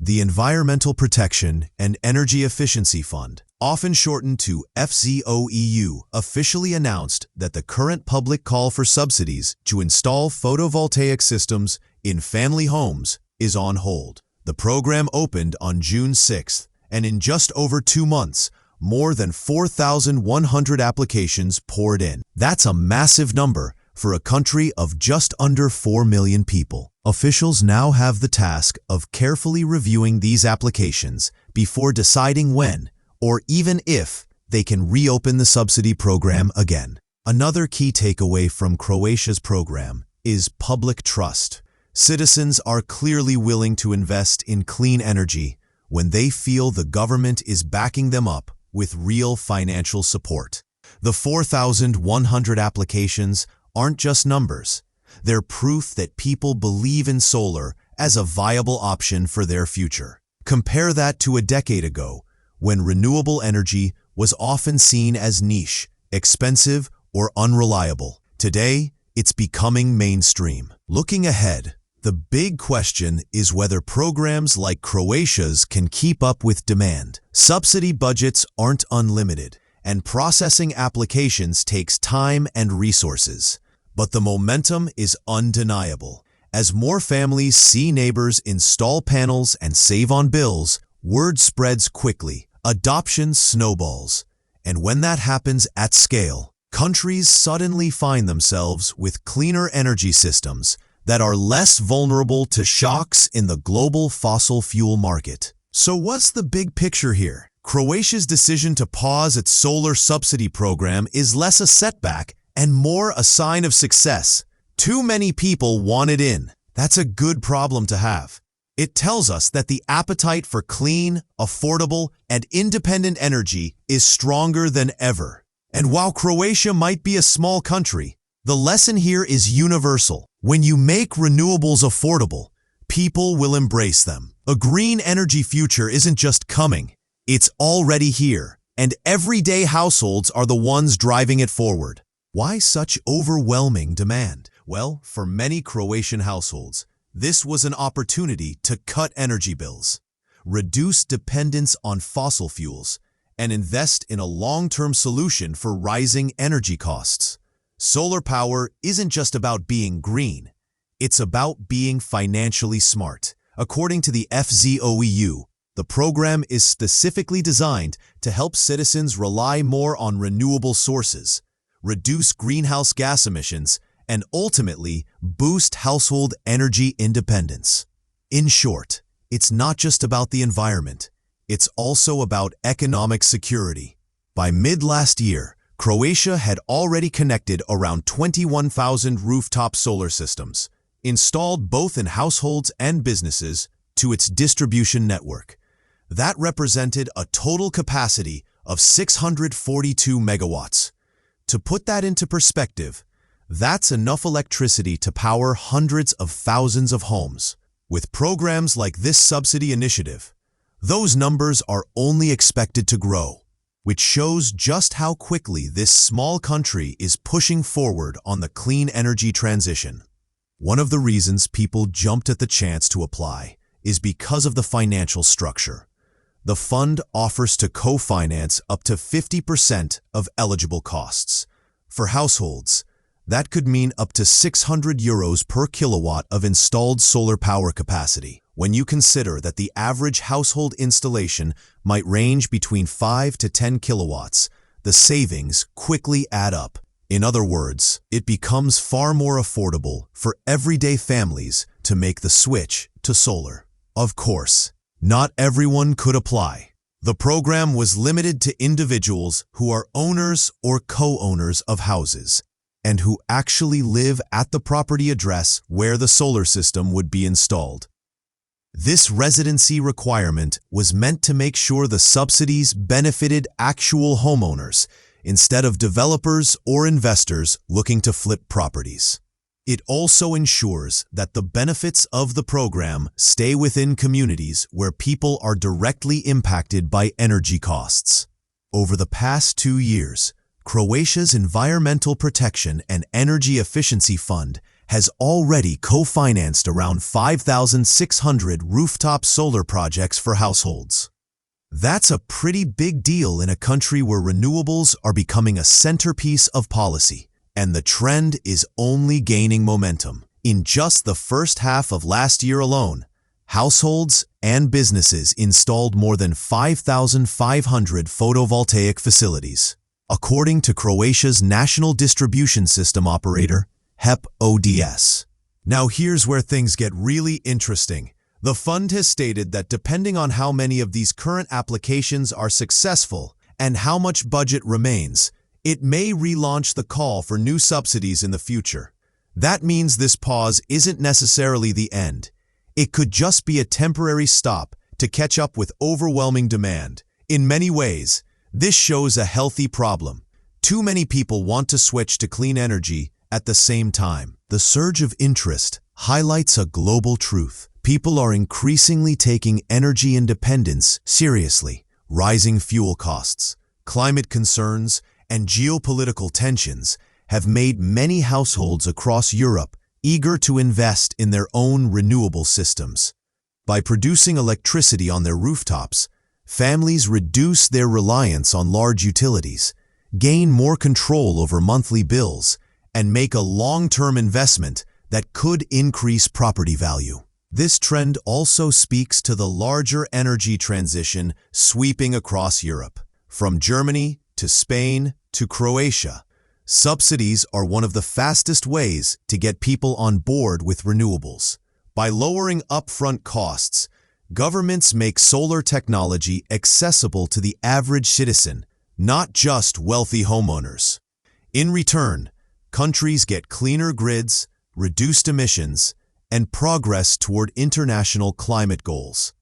The Environmental Protection and Energy Efficiency Fund, often shortened to FZOEU, officially announced that the current public call for subsidies to install photovoltaic systems in family homes is on hold. The program opened on June 6th, and in just over 2 months, more than 4,100 applications poured in. That's a massive number for a country of just under 4 million people. Officials now have the task of carefully reviewing these applications before deciding when, or even if, they can reopen the subsidy program again. Another key takeaway from Croatia's program is public trust. Citizens are clearly willing to invest in clean energy when they feel the government is backing them up with real financial support. The 4,100 applications aren't just numbers. They're proof that people believe in solar as a viable option for their future. Compare that to a decade ago, when renewable energy was often seen as niche, expensive, or unreliable. Today, it's becoming mainstream. Looking ahead, the big question is whether programs like Croatia's can keep up with demand. Subsidy budgets aren't unlimited, and processing applications takes time and resources. But the momentum is undeniable. As more families see neighbors install panels and save on bills, word spreads quickly, adoption snowballs. And when that happens at scale, countries suddenly find themselves with cleaner energy systems that are less vulnerable to shocks in the global fossil fuel market. So what's the big picture here? Croatia's decision to pause its solar subsidy program is less a setback and more a sign of success. Too many people wanted in. That's a good problem to have. It tells us that the appetite for clean, affordable, and independent energy is stronger than ever. And while Croatia might be a small country, the lesson here is universal. When you make renewables affordable, people will embrace them. A green energy future isn't just coming, it's already here, and everyday households are the ones driving it forward. Why such overwhelming demand? Well, for many Croatian households, this was an opportunity to cut energy bills, reduce dependence on fossil fuels, and invest in a long-term solution for rising energy costs. Solar power isn't just about being green, it's about being financially smart. According to the FZOEU, the program is specifically designed to help citizens rely more on renewable sources, reduce greenhouse gas emissions, and ultimately boost household energy independence. In short, it's not just about the environment, it's also about economic security. By mid-last year, Croatia had already connected around 21,000 rooftop solar systems, installed both in households and businesses, to its distribution network. That represented a total capacity of 642 megawatts. To put that into perspective, that's enough electricity to power hundreds of thousands of homes. With programs like this subsidy initiative, those numbers are only expected to grow, which shows just how quickly this small country is pushing forward on the clean energy transition. One of the reasons people jumped at the chance to apply is because of the financial structure. The fund offers to co-finance up to 50% of eligible costs. For households, that could mean up to €600 per kilowatt of installed solar power capacity. When you consider that the average household installation might range between 5 to 10 kilowatts, the savings quickly add up. In other words, it becomes far more affordable for everyday families to make the switch to solar. Of course, not everyone could apply. The program was limited to individuals who are owners or co-owners of houses and who actually live at the property address where the solar system would be installed. This residency requirement was meant to make sure the subsidies benefited actual homeowners instead of developers or investors looking to flip properties. It also ensures that the benefits of the program stay within communities where people are directly impacted by energy costs. Over the past 2 years, Croatia's Environmental Protection and Energy Efficiency Fund has already co-financed around 5,600 rooftop solar projects for households. That's a pretty big deal in a country where renewables are becoming a centerpiece of policy, and the trend is only gaining momentum. In just the first half of last year alone, households and businesses installed more than 5,500 photovoltaic facilities. According to Croatia's national distribution system operator, HEP-ODS. Now here's where things get really interesting. The fund has stated that depending on how many of these current applications are successful and how much budget remains, it may relaunch the call for new subsidies in the future. That means this pause isn't necessarily the end. It could just be a temporary stop to catch up with overwhelming demand. In many ways, this shows a healthy problem. Too many people want to switch to clean energy at the same time. The surge of interest highlights a global truth. People are increasingly taking energy independence seriously. Rising fuel costs, climate concerns, and geopolitical tensions have made many households across Europe eager to invest in their own renewable systems. By producing electricity on their rooftops, families reduce their reliance on large utilities, gain more control over monthly bills, and make a long-term investment that could increase property value. This trend also speaks to the larger energy transition sweeping across Europe. From Germany to Spain to Croatia, subsidies are one of the fastest ways to get people on board with renewables. By lowering upfront costs, governments make solar technology accessible to the average citizen, not just wealthy homeowners. In return, countries get cleaner grids, reduced emissions, and progress toward international climate goals.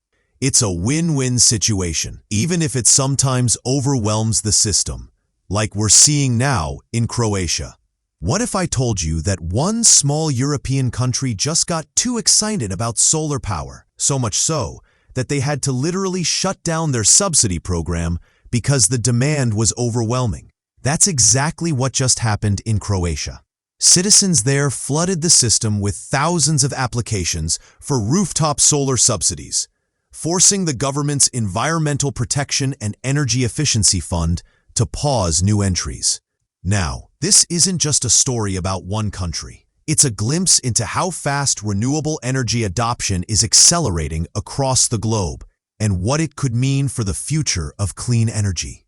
It's a win-win situation, even if it sometimes overwhelms the system, like we're seeing now in Croatia. What if I told you that one small European country just got too excited about solar power, so much so that they had to literally shut down their subsidy program because the demand was overwhelming? That's exactly what just happened in Croatia. Citizens there flooded the system with thousands of applications for rooftop solar subsidies, forcing the government's Environmental Protection and Energy Efficiency Fund to pause new entries. Now, this isn't just a story about one country. It's a glimpse into how fast renewable energy adoption is accelerating across the globe and what it could mean for the future of clean energy.